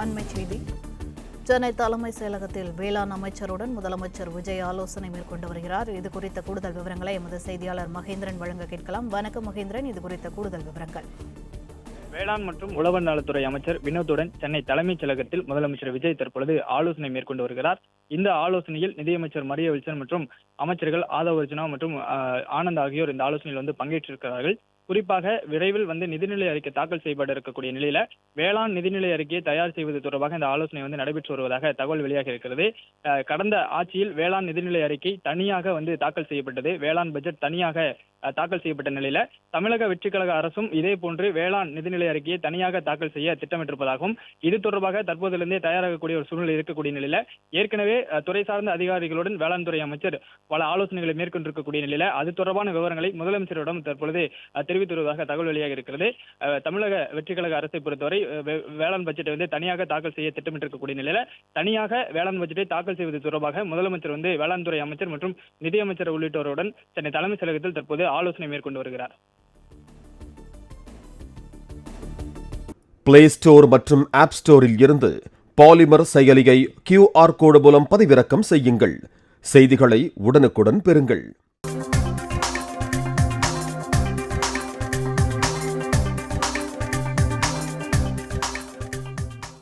அண்மைச் செய்தி. சென்னை தலைமைச் செயலகத்தில் வேளாண் அமைச்சருடன் முதலமைச்சர் விஜய் ஆலோசனை மேற்கொண்டு வருகிறார். இது குறித்த கூடுதல் விவரங்களை எமது செய்தியாளர் மகேந்திரன் வழங்க கேட்கலாம். வணக்கம் மகேந்திரன், இது குறித்த கூடுதல் விவரங்கள். வேளாண் மற்றும் உழவர் நலத்துறை அமைச்சர் வினோத்துடன் சென்னை தலைமைச் செயலகத்தில் முதலமைச்சர் விஜய் தற்பொழுது ஆலோசனை மேற்கொண்டு வருகிறார். இந்த ஆலோசனையில் நிதியமைச்சர் மரிய வில்சன் மற்றும் அமைச்சர்கள் ஆதவ் அர்ஜுனா மற்றும் ஆனந்த் ஆகியோர் இந்த ஆலோசனையில் பங்கேற்றிருக்கிறார்கள். குறிப்பாக விரைவில் நிதிநிலை அறிக்கை தாக்கல் செய்யப்பட இருக்கக்கூடிய நிலையில வேளாண் நிதிநிலை அறிக்கையை தயார் செய்வது தொடர்பாக இந்த ஆலோசனை நடைபெற்று வருவதாக தகவல் வெளியாக இருக்கிறது. கடந்த ஆட்சியில் வேளாண் நிதிநிலை அறிக்கை தனியாக தாக்கல் செய்யப்பட்டது. வேளாண் பட்ஜெட் தனியாக தாக்கல் செய்யப்பட்ட நிலையில தமிழக வெற்றிக் கழக அரசும் இதே போன்று வேளாண் நிதிநிலை அறிக்கையை தனியாக தாக்கல் செய்ய திட்டமிட்டிருப்பதாகவும் இது தொடர்பாக தற்போதிலிருந்தே தயாராகக்கூடிய ஒரு சூழ்நிலை இருக்கக்கூடிய நிலையில ஏற்கனவே துறை சார்ந்த அதிகாரிகளுடன் வேளாண் துறை அமைச்சர் பல ஆலோசனைகளை மேற்கொண்டிருக்கக்கூடிய நிலையில அது தொடர்பான விவரங்களை முதலமைச்சரிடம் தற்பொழுது தெரிவித்து வருவதாக தகவல் வெளியாக இருக்கிறது. தமிழக வெற்றிக் கழக அரசை பொறுத்தவரை வேளாண் பட்ஜெட்டை தனியாக தாக்கல் செய்ய திட்டமிட்டிருக்கக்கூடிய நிலையில தனியாக வேளாண் பட்ஜெட்டை தாக்கல் செய்வது தொடர்பாக முதலமைச்சர் வேளாண் துறை அமைச்சர் மற்றும் நிதியமைச்சர் உள்ளிட்டோருடன் சென்னை தலைமைச் செயலகத்தில் தற்போது ஆலோசனை மேற்கொண்டு வருகிறார். பிளே ஸ்டோர் மற்றும் ஆப் ஸ்டோரில் இருந்து பாலிமர் செயலியை QR கோடு மூலம் பதிவிறக்கம் செய்யுங்கள். செய்திகளை உடனுக்குடன் பெறுங்கள்.